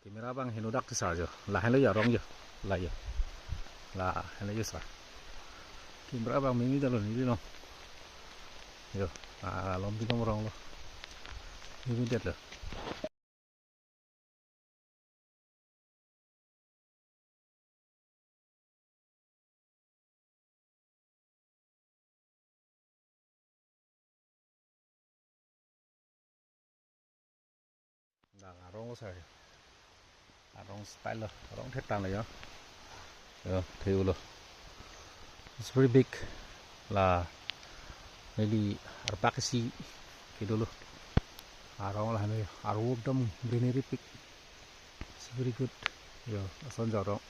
Camera bang henu dak tisar jo la henu ya rong jo la yo la henu yo sa camera bang mimi dalo ni no yo lom di kom rong lo mimi det lo rong sa rong style lo rong thét tang lo yo theo lo it's very big la maybe arpakasi kidolo arong lah hanu arwop dam greenery pic it's very good yo ason jarong